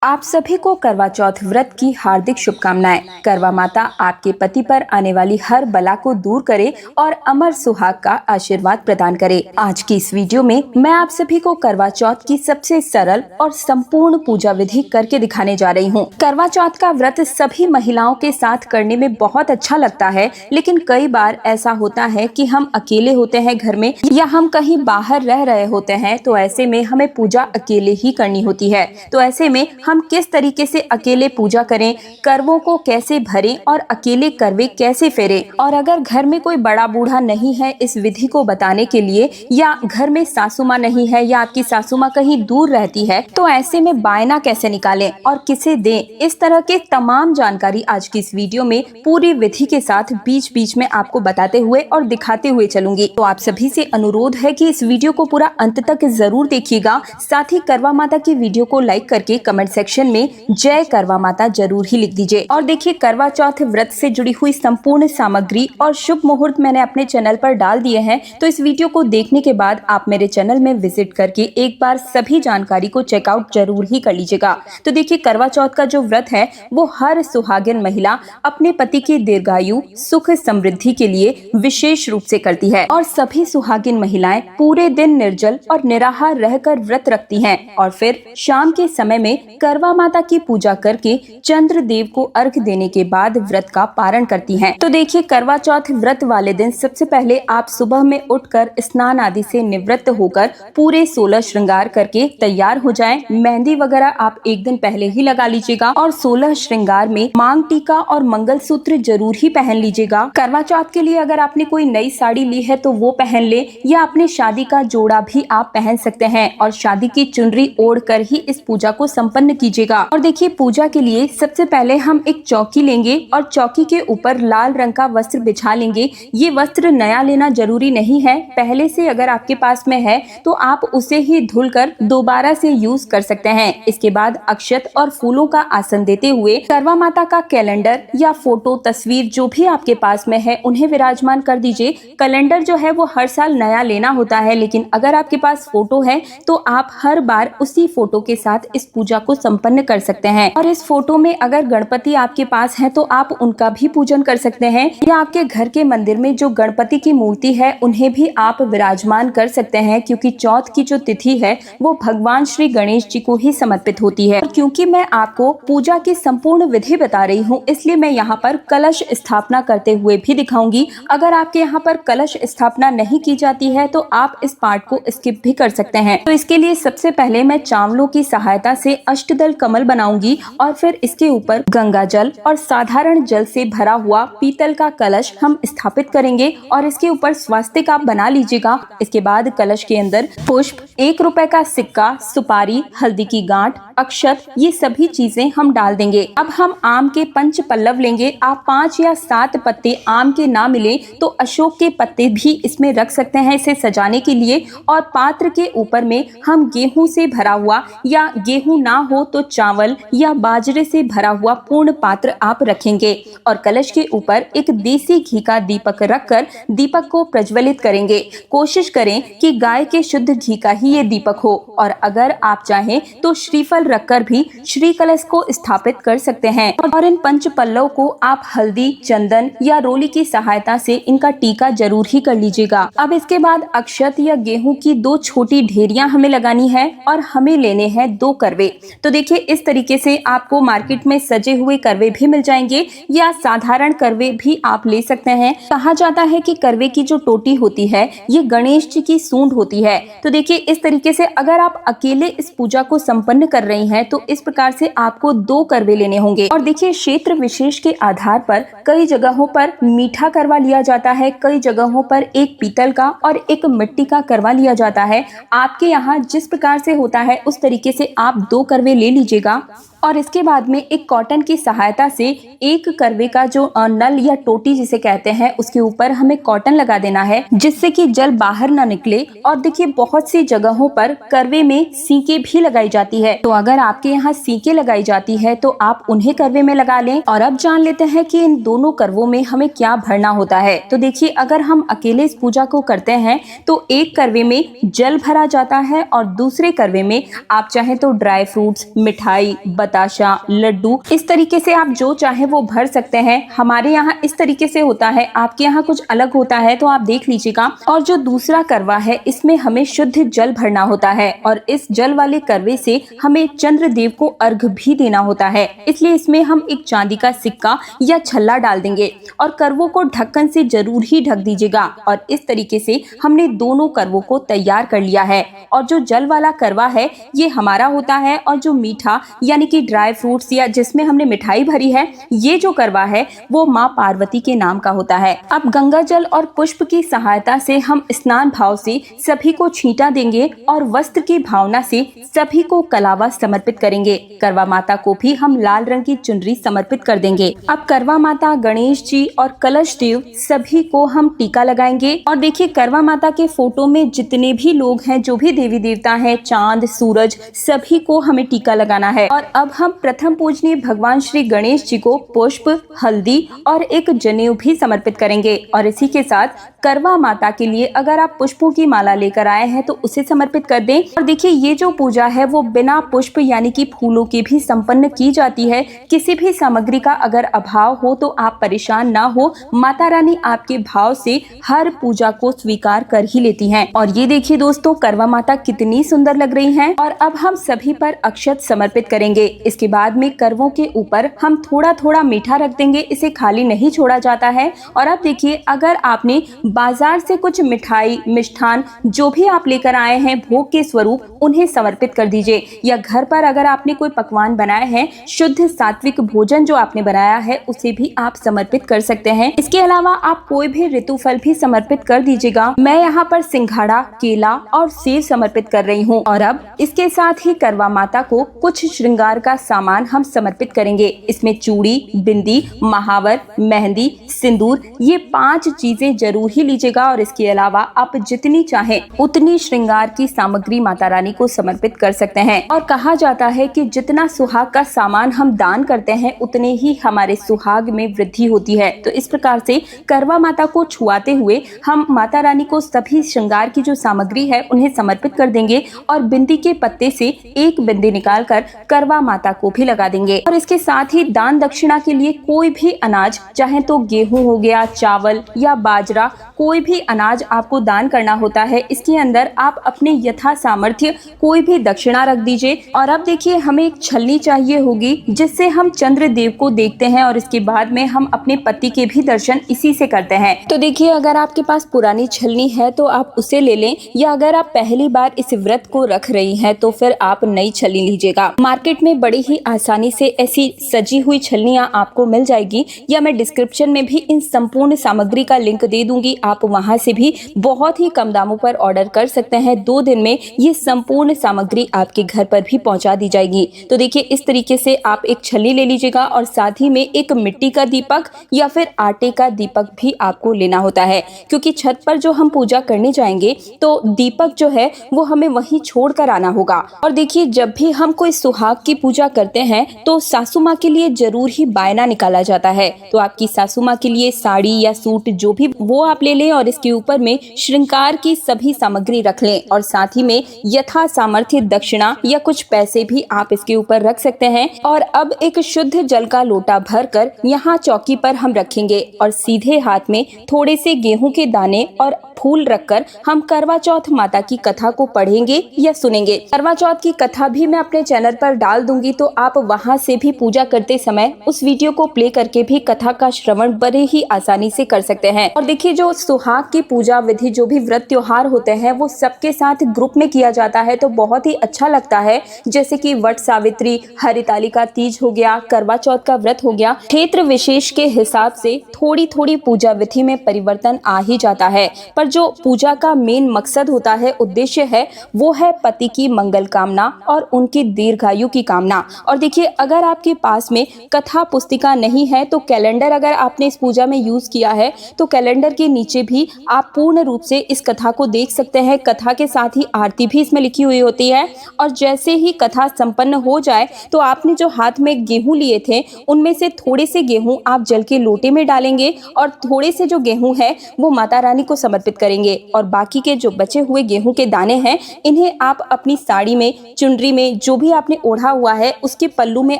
आप सभी को करवा चौथ व्रत की हार्दिक शुभकामनाएं। करवा माता आपके पति पर आने वाली हर बला को दूर करे और अमर सुहाग का आशीर्वाद प्रदान करे। आज की इस वीडियो में मैं आप सभी को करवा चौथ की सबसे सरल और संपूर्ण पूजा विधि करके दिखाने जा रही हूँ। करवा चौथ का व्रत सभी महिलाओं के साथ करने में बहुत अच्छा लगता है, लेकिन कई बार ऐसा होता है कि हम अकेले होते हैं घर में या हम कहीं बाहर रह रहे होते हैं, तो ऐसे में हमें पूजा अकेले ही करनी होती है। तो ऐसे में हम किस तरीके से अकेले पूजा करें, करवों को कैसे भरें और अकेले करवे कैसे फेरें। और अगर घर में कोई बड़ा बूढ़ा नहीं है इस विधि को बताने के लिए, या घर में सासू माँ नहीं है या आपकी सासू माँ कहीं दूर रहती है, तो ऐसे में बायना कैसे निकालें और किसे दें, इस तरह के तमाम जानकारी आज की इस वीडियो में पूरी विधि के साथ बीच बीच में आपको बताते हुए और दिखाते हुए चलूंगी। तो आप सभी से अनुरोध है कि इस वीडियो को पूरा अंत तक जरूर देखिएगा। साथ ही करवा माता की वीडियो को लाइक करके कमेंट सेक्शन में जय करवा माता जरूर ही लिख दीजिए। और देखिए, करवा चौथ व्रत से जुड़ी हुई संपूर्ण सामग्री और शुभ मुहूर्त मैंने अपने चैनल पर डाल दिए हैं, तो इस वीडियो को देखने के बाद आप मेरे चैनल में विजिट करके एक बार सभी जानकारी को चेकआउट जरूर ही कर लीजिएगा। तो देखिए, करवा चौथ का जो व्रत है वो हर सुहागिन महिला अपने पति की दीर्घायु, सुख, समृद्धि के लिए विशेष रूप से करती है। और सभी सुहागिन महिलाएं पूरे दिन निर्जल और निराहार रहकर व्रत रखती हैं और फिर शाम के समय में करवा माता की पूजा करके चंद्र देव को अर्घ देने के बाद व्रत का पारण करती हैं। तो देखिए, करवा चौथ व्रत वाले दिन सबसे पहले आप सुबह में उठकर स्नान आदि से निवृत्त होकर पूरे 16 श्रृंगार करके तैयार हो जाएं। मेहंदी वगैरह आप एक दिन पहले ही लगा लीजिएगा और 16 श्रृंगार में मांग टीका और मंगलसूत्र जरूर ही पहन लीजिएगा। करवा चौथ के लिए अगर आपने कोई नई साड़ी ली है तो वो पहन ले, या अपने शादी का जोड़ा भी आप पहन सकते हैं और शादी की चुनरी ओढ़ कर ही इस पूजा को संपन्न कीजिएगा। और देखिए, पूजा के लिए सबसे पहले हम एक चौकी लेंगे और चौकी के ऊपर लाल रंग का वस्त्र बिछा लेंगे। ये वस्त्र नया लेना जरूरी नहीं है, पहले से अगर आपके पास में है तो आप उसे ही धुलकर दोबारा से यूज कर सकते हैं। इसके बाद अक्षत और फूलों का आसन देते हुए करवा माता का कैलेंडर या फोटो तस्वीर जो भी आपके पास में है उन्हें विराजमान कर दीजिए। कैलेंडर जो है वो हर साल नया लेना होता है, लेकिन अगर आपके पास फोटो है तो आप हर बार उसी फोटो के साथ इस पूजा को संपन्न कर सकते हैं। और इस फोटो में अगर गणपति आपके पास है तो आप उनका भी पूजन कर सकते हैं, या आपके घर के मंदिर में जो गणपति की मूर्ति है उन्हें भी आप विराजमान कर सकते हैं, क्योंकि चौथ की जो तिथि है वो भगवान श्री गणेश जी को ही समर्पित होती है। और क्योंकि मैं आपको पूजा की संपूर्ण विधि बता रही हूँ, इसलिए मैं यहाँ पर कलश स्थापना करते हुए भी दिखाऊंगी। अगर आपके यहाँ पर कलश स्थापना नहीं की जाती है तो आप इस पार्ट को स्किप भी कर सकते हैं। तो इसके लिए सबसे पहले मैं चावलों की सहायता से अष्टदल कमल बनाऊंगी और फिर इसके ऊपर गंगा जल और साधारण जल से भरा हुआ पीतल का कलश हम स्थापित करेंगे और इसके ऊपर स्वास्तिक आप बना लीजिएगा। इसके बाद कलश के अंदर पुष्प, 1 रुपए का सिक्का, सुपारी, हल्दी की गांठ, अक्षत, ये सभी चीजें हम डाल देंगे। अब हम आम के 5 पल्लव लेंगे। आप 5 या 7 पत्ते आम के ना मिले तो अशोक के पत्ते भी इसमें रख सकते हैं इसे सजाने के लिए। और पात्र के ऊपर में हम गेहूं से भरा हुआ, या गेहूं ना हो तो चावल या बाजरे से भरा हुआ पूर्ण पात्र आप रखेंगे और कलश के ऊपर एक देसी घी का दीपक रखकर दीपक को प्रज्वलित करेंगे। कोशिश करें कि गाय के शुद्ध घी का ही ये दीपक हो, और अगर आप चाहें तो श्रीफल रखकर भी श्री कलश को स्थापित कर सकते हैं। और इन 5 पल्लव को आप हल्दी, चंदन या रोली की सहायता से इनका टीका जरूर ही कर लीजिएगा। अब इसके बाद अक्षत या गेहूं की 2 छोटी ढेरियां हमें लगानी है और हमें लेने हैं 2 करवे। तो देखिए, इस तरीके से आपको मार्केट में सजे हुए करवे भी मिल जाएंगे या साधारण करवे भी आप ले सकते हैं। कहा जाता है कि करवे की जो टोटी होती है ये गणेश जी की सूंड होती है। तो देखिए, इस तरीके से अगर आप अकेले इस पूजा को संपन्न कर रही हैं तो इस प्रकार से आपको 2 करवे लेने होंगे। और देखिए, क्षेत्र विशेष के आधार पर कई जगहों पर मीठा करवा लिया जाता है, कई जगहों पर एक पीतल का और एक मिट्टी का करवा लिया जाता है। आपके यहाँ जिस प्रकार से होता है उस तरीके से आप 2 करवे ले लीजिएगा। और इसके बाद में एक कॉटन की सहायता से एक करवे का जो नल या टोटी जिसे कहते हैं उसके ऊपर हमें कॉटन लगा देना है, जिससे कि जल बाहर ना निकले। और देखिए, बहुत सी जगहों पर करवे में सीके भी लगाई जाती है, तो अगर आपके यहाँ सीके लगाई जाती है तो आप उन्हें करवे में लगा लें। और अब जान लेते हैं कि इन दोनों करवों में हमें क्या भरना होता है। तो देखिए, अगर हम अकेले इस पूजा को करते हैं तो एक करवे में जल भरा जाता है और दूसरे करवे में आप चाहे तो ड्राई फ्रूट्स, मिठाई, बताशा, लड्डू, इस तरीके से आप जो चाहे वो भर सकते हैं। हमारे यहाँ इस तरीके से होता है, आपके यहाँ कुछ अलग होता है तो आप देख लीजिएगा। और जो दूसरा करवा है इसमें हमें शुद्ध जल भरना होता है और इस जल वाले करवे से हमें चंद्रदेव को अर्घ भी देना होता है। इसलिए इसमें हम एक चांदी का सिक्का या छल्ला डाल देंगे और करवों को ढक्कन से जरूर ही ढक दीजिएगा। और इस तरीके से हमने दोनों करवों को तैयार कर लिया है। और जो जल वाला करवा है ये हमारा होता है और जो मीठा यानी कि ड्राई फ्रूट्स या जिसमें हमने मिठाई भरी है ये जो करवा है वो माँ पार्वती के नाम का होता है। अब गंगा जल और पुष्प की सहायता से हम स्नान भाव से सभी को छींटा देंगे और वस्त्र की भावना से सभी को कलावा समर्पित करेंगे। करवा माता को भी हम लाल रंग की चुनरी समर्पित कर देंगे। अब करवा माता, गणेश जी और कलश देव सभी को हम टीका लगाएंगे। और देखिए करवा माता के फोटो में जितने भी लोग हैं, जो भी देवी देवता हैं, चांद, सूरज, सभी को हमें टीका लगाना है। और अब हम प्रथम पूजनीय भगवान श्री गणेश जी को पुष्प, हल्दी और एक जनेऊ भी समर्पित करेंगे। और इसी के साथ करवा माता के लिए अगर आप पुष्पों की माला लेकर आए हैं तो उसे समर्पित कर दें। और देखिए ये जो पूजा है वो बिना पुष्प यानी कि फूलों के भी संपन्न की जाती है। किसी भी सामग्री का अगर अभाव हो तो आप परेशान ना हो, माता रानी आपके भाव से हर पूजा को स्वीकार कर ही लेती हैं। और ये देखिए दोस्तों करवा माता कितनी सुंदर लग रही हैं। और अब हम सभी पर अक्षत समर्पित करेंगे। इसके बाद में करवों के ऊपर हम थोड़ा थोड़ा मीठा रख देंगे, इसे खाली नहीं छोड़ा जाता है। और अब देखिए अगर आपने बाजार से कुछ मिठाई, मिष्ठान जो भी आप लेकर आए हैं भोग के स्वरूप, उन्हें समर्पित कर दीजिए। या घर पर अगर आपने कोई पकवान बनाए हैं, शुद्ध सात्विक भोजन जो आपने बनाया है उसे भी आप समर्पित कर सकते हैं। इसके अलावा आप कोई भी ऋतु फल भी समर्पित कर दीजिएगा। मैं यहाँ पर सिंघाड़ा, केला और सेब समर्पित कर रही हूँ। और अब इसके साथ ही करवा माता को कुछ श्रृंगार का सामान हम समर्पित करेंगे। इसमें चूड़ी, बिंदी, महावर, मेहंदी, सिंदूर, ये 5 चीजें जरूर ही लीजिएगा। और इसके अलावा आप जितनी चाहें उतनी श्रृंगार की सामग्री माता रानी को समर्पित कर सकते हैं। और कहा जाता है कि जितना सुहाग का सामान हम दान करते हैं उतने ही हमारे सुहाग में वृद्धि होती है। तो इस प्रकार से करवा माता को छुआते हुए हम माता रानी को सभी श्रृंगार की जो सामग्री है उन्हें समर्पित कर देंगे। और बिंदी के पत्ते से एक बिंदी निकालकर करवा माता को भी लगा देंगे। और इसके साथ ही दान दक्षिणा के लिए कोई भी अनाज, चाहे तो गेहूं हो गया, चावल या बाजरा, कोई भी अनाज आपको दान करना होता है। इसके अंदर आप अपने यथा सामर्थ्य कोई भी दक्षिणा रख दीजिए। और अब देखिए हमें एक छलनी चाहिए होगी जिससे हम चंद्र देव को देखते हैं और इसके बाद में हम अपने पति के भी दर्शन इसी से करते हैं। तो देखिए अगर आपके पास पुरानी छलनी है तो आप उसे ले लें, या अगर आप पहली बार इस व्रत को रख रही हैं तो फिर आप नई छलनी लीजिएगा। मार्केट में बड़ी ही आसानी से ऐसी सजी हुई छलनियां आपको मिल जाएगी, या मैं डिस्क्रिप्शन में भी इन संपूर्ण सामग्री का लिंक दे दूंगी। आप वहां से भी बहुत ही कम दामों पर ऑर्डर कर सकते हैं। 2 दिन में ये संपूर्ण सामग्री आपके घर पर भी पहुंचा दी जाएगी। तो देखिए इस तरीके से आप एक छलनी ले लीजिएगा और साथ ही में एक मिट्टी का दीपक या फिर आटे का दीपक भी आपको लेना होता है, क्योंकि छत पर जो हम पूजा करने जाएंगे तो दीपक जो है वो हमें वहीं छोड़ कर आना होगा। और देखिए जब भी हम कोई सुहाग की पूजा करते हैं तो सासू माँ के लिए जरूर ही बायना निकाला जाता है। तो आपकी सासू माँ के लिए साड़ी या सूट जो भी वो आप ले लें और इसके ऊपर में श्रृंगार की सभी सामग्री रख लें। और साथ ही में यथा सामर्थ्य दक्षिणा या कुछ पैसे भी आप इसके ऊपर रख सकते हैं। और अब एक शुद्ध जल का लोटा भरकर यहाँ चौकी पर हम रखेंगे और सीधे हाथ में थोड़े से गेहूं के दाने और फूल रखकर हम करवा चौथ माता की कथा को पढ़ेंगे या सुनेंगे। करवा चौथ की कथा भी मैं अपने चैनल पर डाल दूंगी, तो आप वहां से भी पूजा करते समय उस वीडियो को प्ले करके भी कथा का श्रवण बड़े ही आसानी से कर सकते हैं। और देखिए जो सुहाग की पूजा विधि, जो भी व्रत त्योहार होते हैं वो सबके साथ ग्रुप में किया जाता है तो बहुत ही अच्छा लगता है। जैसे कि वट सावित्री, हरितालिका तीज हो गया, करवा चौथ का व्रत हो गया। क्षेत्र विशेष के हिसाब से थोड़ी थोड़ी पूजा विधि में परिवर्तन आ ही जाता है, पर जो पूजा का मेन मकसद होता है, उद्देश्य है, वो है पति की मंगल कामना और उनकी दीर्घायु की कामना। और देखिए अगर आपके पास में कथा पुस्तिका नहीं है तो कैलेंडर अगर आपने इस पूजा में यूज किया है तो कैलेंडर के नीचे नीचे भी आप पूर्ण रूप से इस कथा को देख सकते हैं। कथा के साथ ही आरती भी इसमें लिखी हुई होती है। और जैसे ही कथा संपन्न हो जाए तो आपने जो हाथ में गेहूं लिए थे उनमें से थोड़े से गेहूं आप जल के लोटे में डालेंगे और थोड़े से जो गेहूं है वो माता रानी को समर्पित करेंगे। और बाकी के जो बचे हुए गेहूं के दाने हैं इन्हें आप अपनी साड़ी में, चुनरी में, जो भी आपने ओढ़ा हुआ है उसके पल्लू में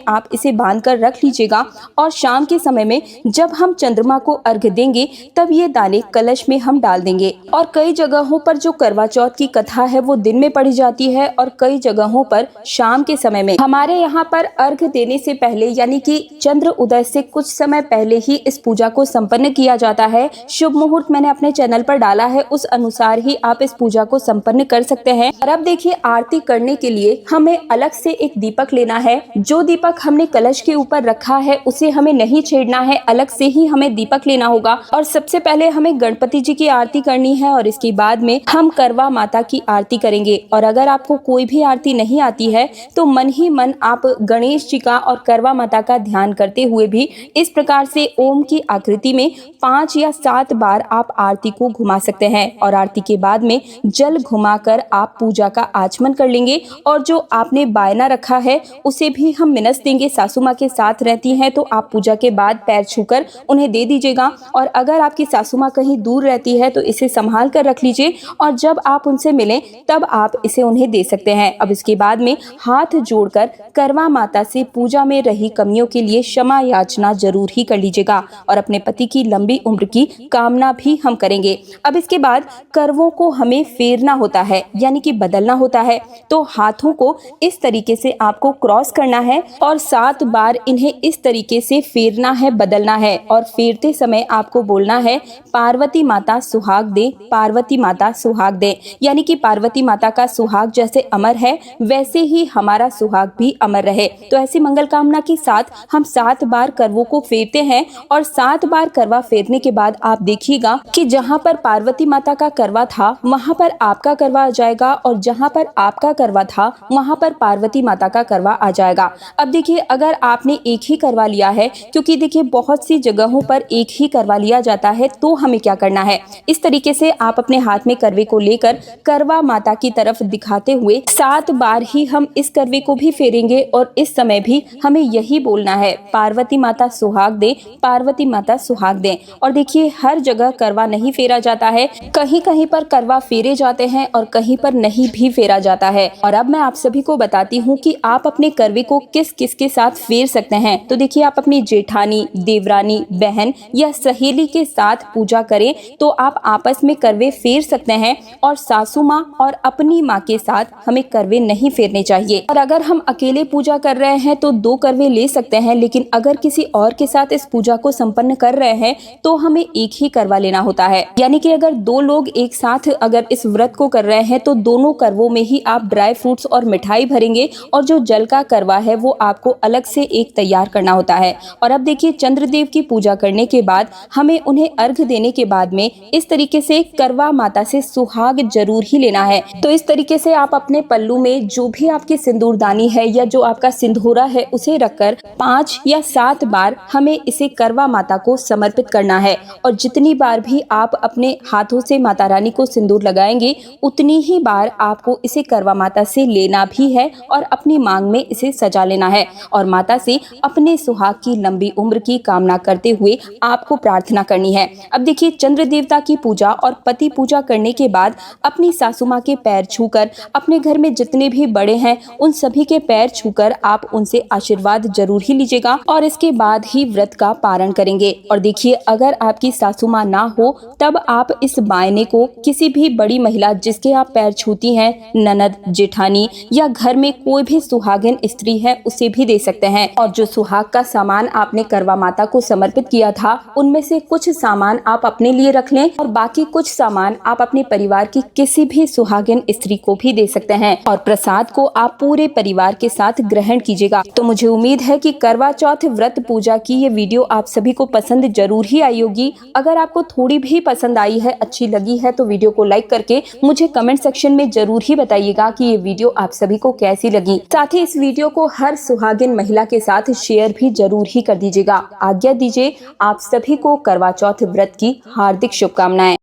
आप इसे बांध कर रख लीजिएगा। और शाम के समय में जब हम चंद्रमा को अर्घ्य देंगे तब ये दाने कलश में हम डाल देंगे। और कई जगहों पर जो करवा चौथ की कथा है वो दिन में पढ़ी जाती है और कई जगहों पर शाम के समय में। हमारे यहाँ पर अर्घ्य देने से पहले यानी कि चंद्र उदय से कुछ समय पहले ही इस पूजा को संपन्न किया जाता है। शुभ मुहूर्त मैंने अपने चैनल पर डाला है, उस अनुसार ही आप इस पूजा को संपन्न कर सकते हैं। और अब देखिए, आरती करने के लिए हमें अलग से एक दीपक लेना है। जो दीपक हमने कलश के ऊपर रखा है उसे हमें नहीं छेड़ना है, अलग से ही हमें दीपक लेना होगा। और सबसे पहले हमें गणपति जी की आरती करनी है और इसके बाद में हम करवा माता की आरती करेंगे। और अगर आपको कोई भी आरती नहीं आती है तो मन ही मन आप गणेश जी का और करवा माता का ध्यान करते हुए भी इस प्रकार से ओम की आकृति में 5 या 7 बार आप आरती को घुमा सकते हैं। और आरती के बाद में जल घुमाकर आप पूजा का आचमन कर लेंगे। और जो आपने बायना रखा है उसे भी हम मिनस देंगे। सासू माँ के साथ रहती हैं तो आप पूजा के बाद पैर छूकर उन्हें दे दीजिएगा। और अगर आपकी सासू माँ कहीं दूर रहती है तो इसे संभाल कर रख लीजिए और जब आप उनसे मिलें तब आप इसे उन्हें दे सकते हैं। अब इसके बाद में हाथ जोड़कर करवा माता से पूजा में रही कमियों के लिए क्षमा याचना जरूर ही कर लीजिएगा और अपने पति की लंबी उम्र की कामना भी हम करेंगे। अब इसके बाद करवों को हमें फेरना होता है यानी कि बदलना होता है। तो हाथों को इस तरीके से आपको क्रॉस करना है और 7 बार इन्हें इस तरीके से फेरना है, बदलना है। और फेरते समय आपको बोलना है, पार्वती माता सुहाग दे, पार्वती माता सुहाग दे। यानी कि पार्वती माता का सुहाग जैसे अमर है वैसे ही हमारा सुहाग भी अमर रहे। तो ऐसी मंगल कामना के साथ हम 7 बार करवों को फेरते हैं। और 7 बार करवा फेरने के बाद आप देखिएगा कि जहाँ पर पार्वती माता का करवा था वहाँ पर आपका करवा आ जाएगा और जहाँ पर आपका करवा था वहाँ पर पार्वती माता का करवा आ जाएगा। अब देखिए, अगर आपने एक ही करवा लिया है, क्योंकि देखिए बहुत सी जगहों पर एक ही करवा लिया जाता है, तो हमें क्या करना है, इस तरीके से आप अपने हाथ में करवे को लेकर करवा माता की तरफ दिखाते हुए 7 बार ही हम इस करवे को भी फेरेंगे। और इस समय भी हमें यही बोलना है, पार्वती माता सुहाग दे, पार्वती माता सुहाग दे। और देखिए, हर जगह करवा नहीं फेरा जाता है, कहीं कहीं पर करवा फेरे जाते हैं और कहीं पर नहीं भी फेरा जाता है। और अब मैं आप सभी को बताती हूँ कि आप अपने करवे को किस किस के साथ फेर सकते हैं। तो देखिए, आप अपनी जेठानी, देवरानी, बहन या सहेली के साथ पूजा करें तो आप आपस में करवे फेर सकते हैं। और सासू माँ और अपनी माँ के साथ हमें करवे नहीं फेरने चाहिए। और अगर हम अकेले पूजा कर रहे हैं तो 2 करवे ले सकते हैं, लेकिन अगर किसी और के साथ इस पूजा को संपन्न कर रहे हैं तो हमें एक ही करवा लेना होता है। यानी कि अगर 2 लोग एक साथ अगर इस व्रत को कर रहे हैं तो दोनों करवों में ही आप ड्राई फ्रूट्स और मिठाई भरेंगे और जो जल का करवा है वो आपको अलग से एक तैयार करना होता है। और अब देखिए, चंद्रदेव की पूजा करने के बाद हमें उन्हें अर्घ देने के बाद में इस तरीके से करवा माता से सुहाग जरूर ही लेना है। तो इस तरीके से आप अपने पल्लू में जो भी आपकी सिंदूरदानी है या जो आपका सिंदूरा है उसे रखकर 5 या 7 बार हमें इसे करवा माता को समर्पित करना है। और जितनी बार भी आप अपने हाथों से माता रानी को सिंदूर लगाएंगे उतनी ही बार आपको इसे करवा माता से लेना भी है और अपनी मांग में इसे सजा लेना है। और माता से अपने सुहाग की लंबी उम्र की कामना करते हुए आपको प्रार्थना करनी है। अब देखिए, चंद्र देवता की पूजा और पति पूजा करने के बाद अपनी सासू माँ के पैर छूकर, अपने घर में जितने भी बड़े हैं उन सभी के पैर छूकर आप उनसे आशीर्वाद जरूर ही लीजिएगा और इसके बाद ही व्रत का पारण करेंगे। और देखिए, अगर आपकी सासू माँ ना हो तब आप इस बायने को किसी भी बड़ी महिला जिसके आप पैर छूती हैं, ननद, जेठानी या घर में कोई भी सुहागिन स्त्री है उसे भी दे सकते हैं। और जो सुहाग का सामान आपने करवा माता को समर्पित किया था उनमें से कुछ सामान आप अपने लिए रख लें और बाकी कुछ सामान आप अपने परिवार की किसी भी सुहागिन स्त्री को भी दे सकते हैं। और प्रसाद को आप पूरे परिवार के साथ ग्रहण कीजिएगा। तो मुझे उम्मीद है कि करवा चौथ व्रत पूजा की ये वीडियो आप सभी को पसंद जरूर ही आई होगी। अगर आपको थोड़ी भी पसंद आई है, अच्छी लगी है, तो वीडियो को लाइक करके मुझे कमेंट सेक्शन में जरूर ही बताइएगा कि ये वीडियो आप सभी को कैसी लगी। साथ ही इस वीडियो को हर सुहागिन महिला के साथ शेयर भी जरूर ही कर दीजिएगा। आज्ञा दीजिए, आप सभी को करवा चौथ व्रत की हार्दिक शुभकामनाएं।